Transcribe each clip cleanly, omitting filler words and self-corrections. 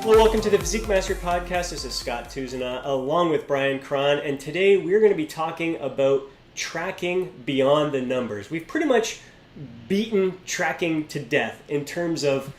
Well, welcome to the Physique Mastery Podcast. This is Scott Tuzana along with Brian Cron, and today we're going to be talking about tracking beyond the numbers. We've pretty much beaten tracking to death in terms of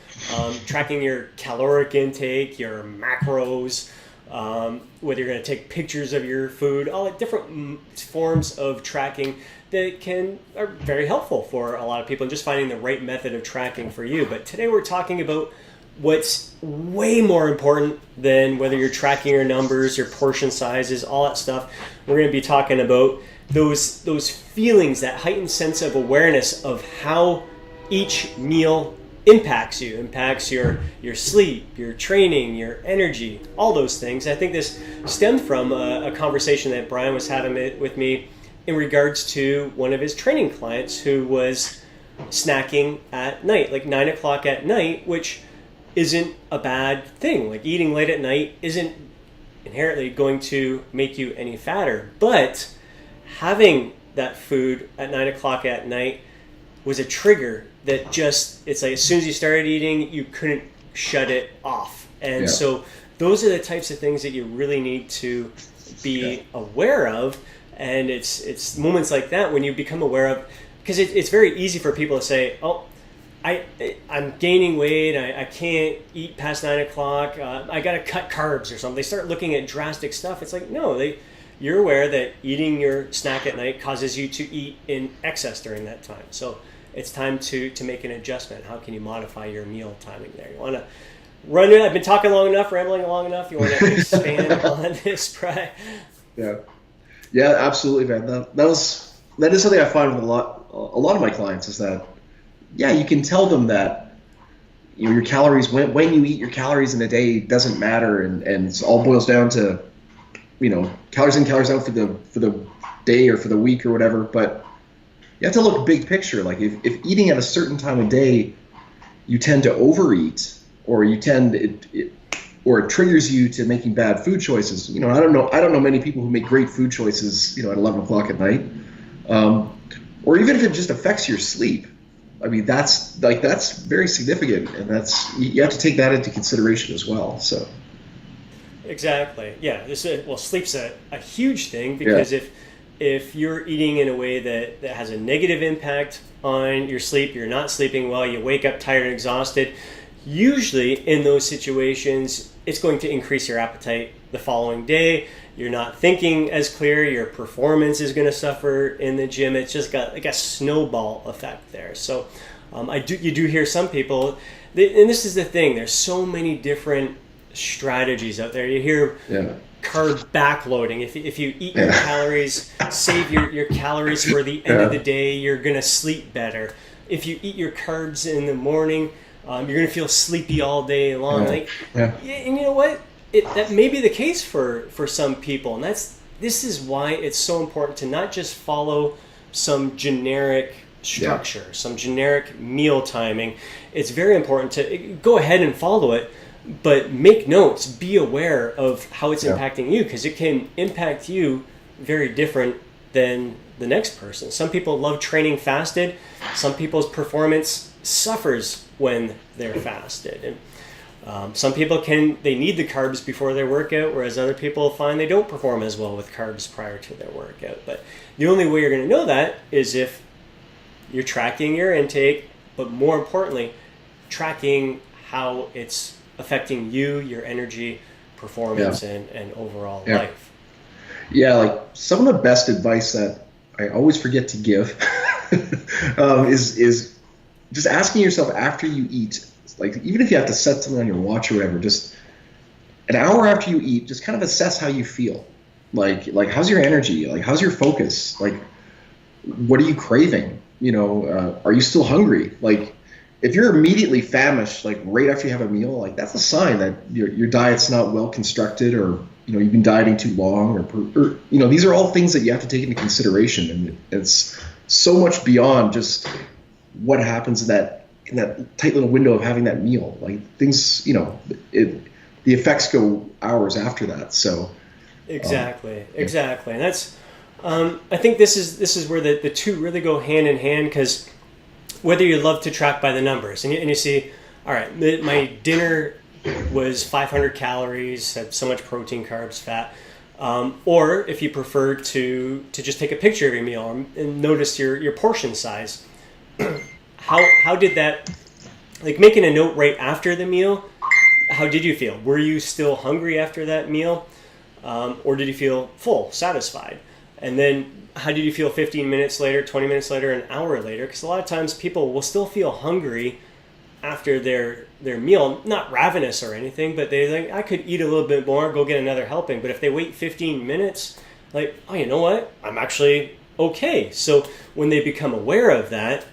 tracking your caloric intake, your macros, whether you're going to take pictures of your food, all the different forms of tracking that are very helpful for a lot of people, and just finding the right method of tracking for you. But today we're talking about what's way more important than whether you're tracking your numbers, your portion sizes, all that stuff. We're going to be talking about those feelings, that heightened sense of awareness of how each meal impacts you, impacts your sleep, your training, your energy, all those things. I think this stemmed from a conversation that Brian was having with me in regards to one of his training clients who was snacking at night, like 9 o'clock at night, which isn't a bad thing. Like, eating late at night isn't inherently going to make you any fatter, but having that food at 9 o'clock at night was a trigger that it's like as soon as you started eating, you couldn't shut it off. And so those are the types of things that you really need to be aware of. And it's moments like that when you become aware of, because it's very easy for people to say, oh, I'm gaining weight, I can't eat past 9 o'clock, I got to cut carbs or something. They start looking at drastic stuff. It's like, no, you're aware that eating your snack at night causes you to eat in excess during that time. So it's time to make an adjustment. How can you modify your meal timing there? You want to run it? I've been talking long enough, rambling long enough. You want to expand on this, Brian? Yeah, absolutely, man. That is something I find with a lot of my clients is that, you can tell them that your calories, when you eat your calories in a day, doesn't matter, and it all boils down to calories in, calories out for the day or for the week or whatever. But you have to look big picture. Like, if eating at a certain time of day, you tend to overeat, or or it triggers you to making bad food choices. I don't know many people who make great food choices, at 11 o'clock at night, or even if it just affects your sleep. I mean, that's very significant, and you have to take that into consideration as well. So. Exactly. Yeah. Sleep's a huge thing, because if you're eating in a way that has a negative impact on your sleep, you're not sleeping well, you wake up tired and exhausted, usually in those situations, it's going to increase your appetite the following day. You're not thinking as clear. Your performance is going to suffer in the gym. It's just got like a snowball effect there. So you do hear some people, and this is the thing, there's so many different strategies out there. You hear carb backloading. If you eat your calories, save your calories for the end of the day, you're going to sleep better. If you eat your carbs in the morning, you're going to feel sleepy all day long. And you know what? That may be the case for some people, and this is why it's so important to not just follow some generic structure, some generic meal timing. It's very important to go ahead and follow it, but make notes, be aware of how it's impacting you, because it can impact you very different than the next person. Some people love training fasted. Some people's performance suffers when they're fasted. And some people they need the carbs before their workout, whereas other people find they don't perform as well with carbs prior to their workout. But the only way you're going to know that is if you're tracking your intake, but more importantly, tracking how it's affecting you, your energy, performance, and overall life. Yeah, like some of the best advice that I always forget to give is just asking yourself after you eat. Like, even if you have to set something on your watch or whatever, just an hour after you eat, just kind of assess how you feel. Like how's your energy? Like, how's your focus? Like, what are you craving? Are you still hungry? Like, if you're immediately famished, like right after you have a meal, like that's a sign that your diet's not well constructed, or you've been dieting too long, or these are all things that you have to take into consideration, and it's so much beyond just what happens in that tight little window of having that meal. Like, things, the effects go hours after that. So exactly, and that's I think this is where the two really go hand in hand, because whether you love to track by the numbers and you see, all right, my dinner was 500 calories, had so much protein, carbs, fat. Or if you prefer to just take a picture of your meal and notice your portion size. How did that, like making a note right after the meal, how did you feel? Were you still hungry after that meal? Or did you feel full, satisfied? And then how did you feel 15 minutes later, 20 minutes later, an hour later? Because a lot of times people will still feel hungry after their meal, not ravenous or anything, but they think, I could eat a little bit more, go get another helping. But if they wait 15 minutes, like, oh, you know what? I'm actually okay. So when they become aware of that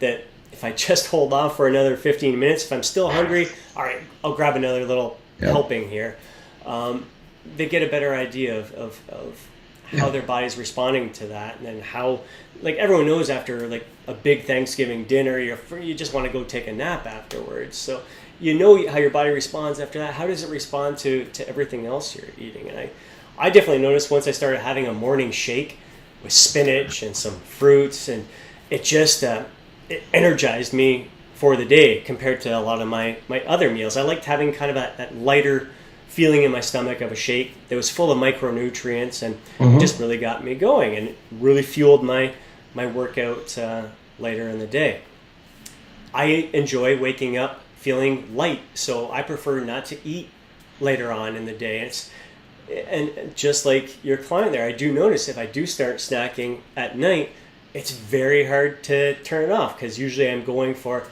if I just hold off for another 15 minutes, if I'm still hungry, all right, I'll grab another little helping here. They get a better idea of how their body's responding to that, and then how, like everyone knows after like a big Thanksgiving dinner, you just want to go take a nap afterwards. So you know how your body responds after that. How does it respond to everything else you're eating? And I definitely noticed once I started having a morning shake with spinach and some fruits, and it just it energized me for the day compared to a lot of my other meals. I liked having kind of that lighter feeling in my stomach of a shake that was full of micronutrients, and it just really got me going, and it really fueled my workout later in the day. I enjoy waking up feeling light, so I prefer not to eat later on in the day. And just like your client there, I do notice if I do start snacking at night, it's very hard to turn it off, because usually I'm going for,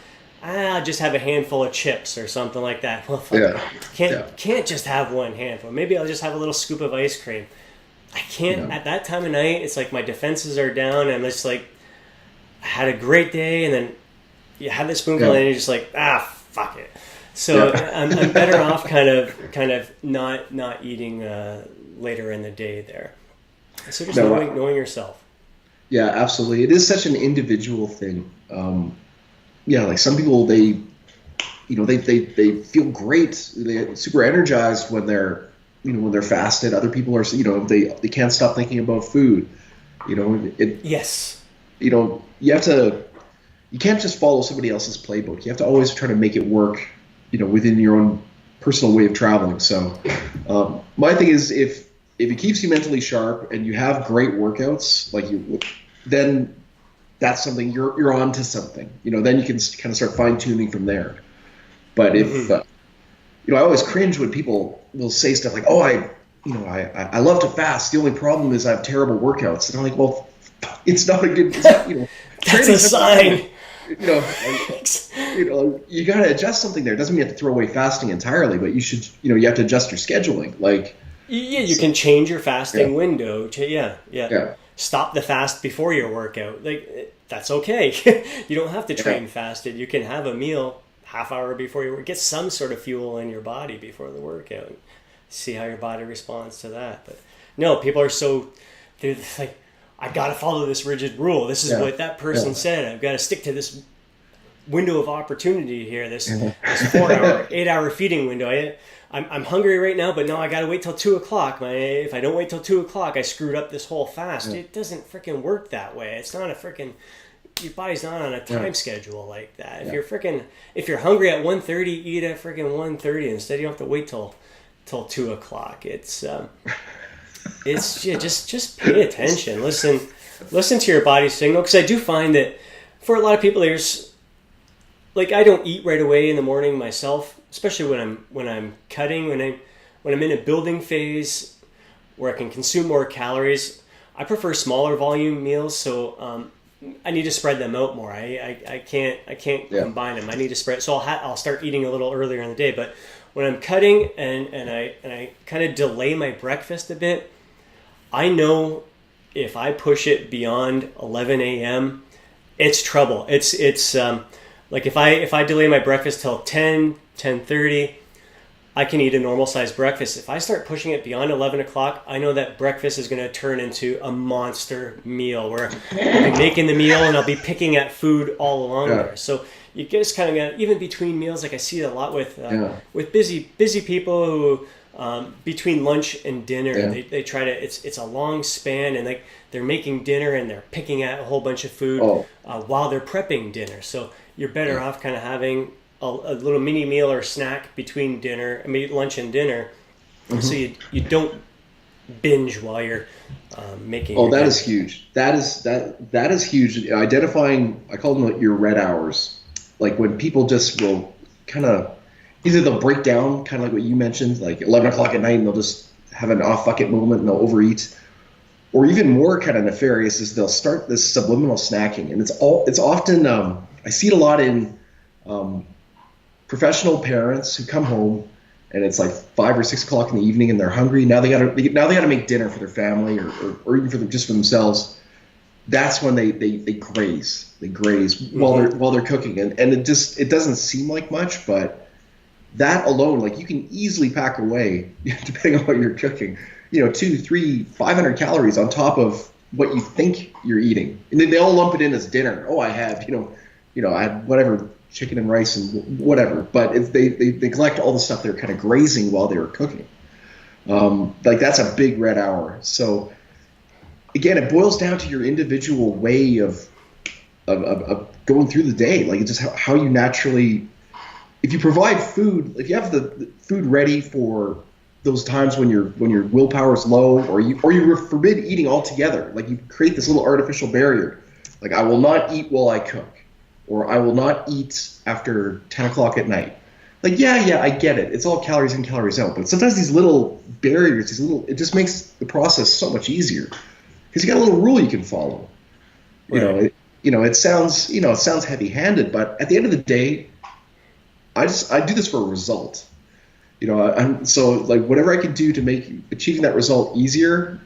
I'll just have a handful of chips or something like that. Well, can't just have one handful. Maybe I'll just have a little scoop of ice cream. I can't at that time of night. It's like my defenses are down, and I'm just like, I had a great day, and then you have this spoonful, and you're just like, fuck it. So I'm better off kind of not eating later in the day there. So just knowing yourself. Yeah, absolutely. It is such an individual thing. Like some people, they feel great. They're super energized when they're fasted. Other people are, they can't stop thinking about food. Yes. You can't just follow somebody else's playbook. You have to always try to make it work, within your own personal way of traveling. So my thing is, if it keeps you mentally sharp and you have great workouts, then that's something you're on to something. Then you can kind of start fine tuning from there. But if I always cringe when people will say stuff like, "Oh, I love to fast. The only problem is I have terrible workouts." And I'm like, "Well, it's not a good. That's a sign." You got to adjust something there. It doesn't mean you have to throw away fasting entirely, but you should. You have to adjust your scheduling. You can change your fasting window. Stop the fast before your workout. That's okay. You don't have to train fasted. You can have a meal half hour before your work. Get some sort of fuel in your body before the workout. See how your body responds to that. But no, people are they're like, I got to follow this rigid rule. This is what that person said. I've got to stick to this window of opportunity here. This 4-hour, 8-hour feeding window. I'm hungry right now, but no, I got to wait till 2:00. If I don't wait till 2:00, I screwed up this whole fast. It doesn't freaking work that way. It's not your body's not on a time schedule like that. If you're hungry at 1:30, eat at freaking 1:30 instead. You don't have to wait till 2:00. It's just pay attention. Listen to your body's signal, because I do find that for a lot of people, there's I don't eat right away in the morning myself, especially when I'm cutting, when I'm in a building phase where I can consume more calories. I prefer smaller volume meals, so I need to spread them out more. I can't combine them. I need to spread. So I'll start eating a little earlier in the day. But when I'm cutting and I kind of delay my breakfast a bit, I know if I push it beyond 11 a.m., it's trouble. It's if I delay my breakfast till 10:30, I can eat a normal sized breakfast. If I start pushing it beyond 11 o'clock, I know that breakfast is going to turn into a monster meal where I'll be making the meal and I'll be picking at food all along there. So you just kind of got, even between meals, I see it a lot with busy people who between lunch and dinner, they try to, it's a long span, and they're making dinner and they're picking at a whole bunch of food while they're prepping dinner. So you're better off kind of having a little mini meal or snack between dinner, lunch and dinner, so you don't binge while you're making. Oh, that is huge. That is huge. Identifying, I call them your red hours. Like when people just will kind of, either they'll break down, kind of like what you mentioned, like 11 o'clock at night, and they'll just have an fuck it moment and they'll overeat. Or even more kind of nefarious is they'll start this subliminal snacking, and it's often I see it a lot in professional parents who come home and it's like 5 or 6 o'clock in the evening and they're hungry. Now they gotta make dinner for their family or even for them, just for themselves. That's when they graze. They graze while they're cooking, and it doesn't seem like much, but that alone, like you can easily pack away, depending on what you're cooking, 2, 3, 500 calories on top of what you think you're eating, and then they all lump it in as dinner. Oh, I have I had whatever, chicken and rice and whatever, but they neglect all the stuff they're kind of grazing while they were cooking. Like that's a big red hour. So again, it boils down to your individual way of going through the day. Like it's just how you naturally, if you provide food, if you have the food ready for those times when your willpower is low, or you forbid eating altogether, like you create this little artificial barrier. Like I will not eat while I cook, or I will not eat after 10 o'clock at night. Like, yeah, I get it. It's all calories in, calories out. But sometimes these little barriers, it just makes the process so much easier. Because you got a little rule you can follow. Right. It sounds heavy-handed, but at the end of the day, I do this for a result. So like whatever I can do to make achieving that result easier,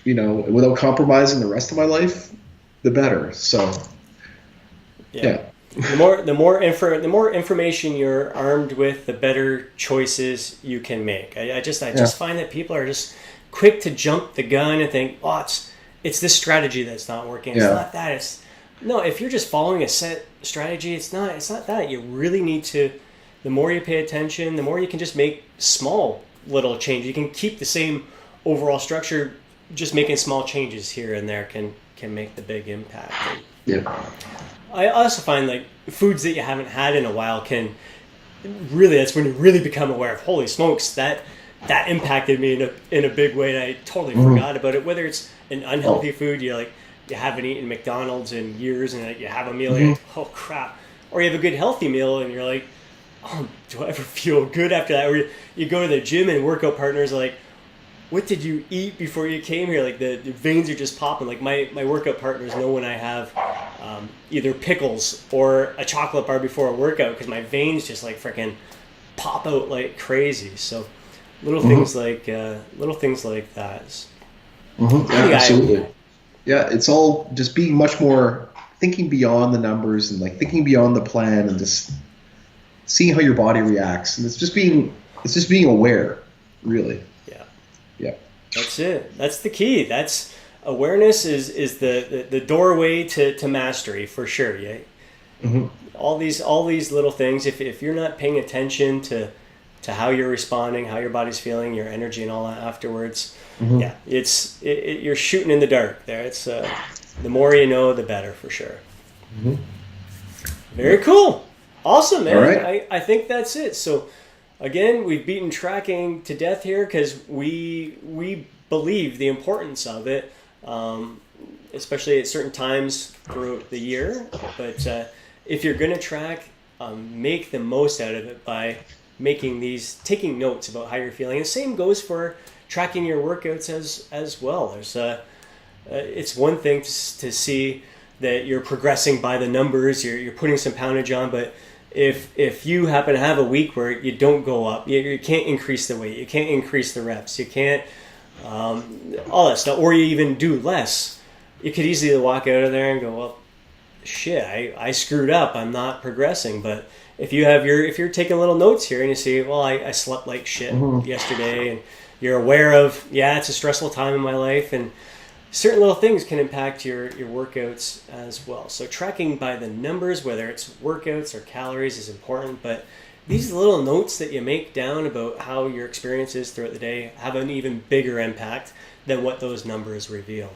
without compromising the rest of my life, the better. So yeah. The more information you're armed with, the better choices you can make. I just find that people are just quick to jump the gun and think, oh, it's this strategy that's not working. It's not that. No, if you're just following a set strategy, it's not that. You really need to. The more you pay attention, the more you can just make small little changes. You can keep the same overall structure, just making small changes here and there can make the big impact. I also find like foods that you haven't had in a while can really, that's when you really become aware of, holy smokes, that impacted me in a big way, and I totally forgot about it. Whether it's an unhealthy food, you haven't eaten McDonald's in years, and you have a meal, you're like, oh crap, or you have a good healthy meal and you're like, oh, do I ever feel good after that? Or you go to the gym and workout partners are like, what did you eat before you came here? Like the veins are just popping. Like my workout partners know when I have either pickles or a chocolate bar before a workout, because my veins just like freaking pop out like crazy. So little things like that. Yeah, absolutely. Yeah, it's all just being much more thinking beyond the numbers and like thinking beyond the plan and just seeing how your body reacts, and it's just being aware, really. Yeah. That's it. That's the key. That's awareness is the doorway to mastery for sure. Yeah. All these little things. If you're not paying attention to how you're responding, how your body's feeling, your energy, and all that afterwards, you're shooting in the dark. There, it's the more you know, the better for sure. Very cool. Awesome, man. All right. I think that's it. So, again, we've beaten tracking to death here because we believe the importance of it, especially at certain times throughout the year. But if you're going to track, make the most out of it by taking notes about how you're feeling. And the same goes for tracking your workouts as well. It's one thing to see that you're progressing by the numbers, you're putting some poundage on, but if you happen to have a week where you don't go up, you can't increase the weight, you can't increase the reps, you can't all that stuff, or you even do less, you could easily walk out of there and go, well, shit, I screwed up, I'm not progressing. But if you're taking little notes here and you see, well, I slept like shit yesterday, and you're aware of, it's a stressful time in my life, and certain little things can impact your workouts as well. So tracking by the numbers, whether it's workouts or calories, is important. But these little notes that you make down about how your experience is throughout the day have an even bigger impact than what those numbers reveal.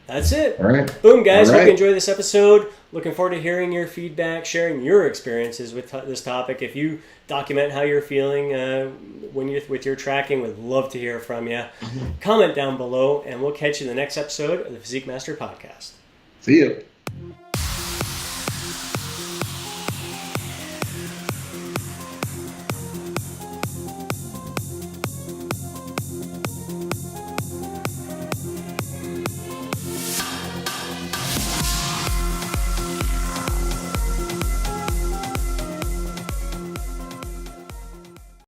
That's it. All right. Boom, guys. All Hope right. you enjoyed this episode. Looking forward to hearing your feedback, sharing your experiences with this topic. If you document how you're feeling when you're with your tracking, we'd love to hear from you. Comment down below, and we'll catch you in the next episode of the Physique Mastery Podcast. See you.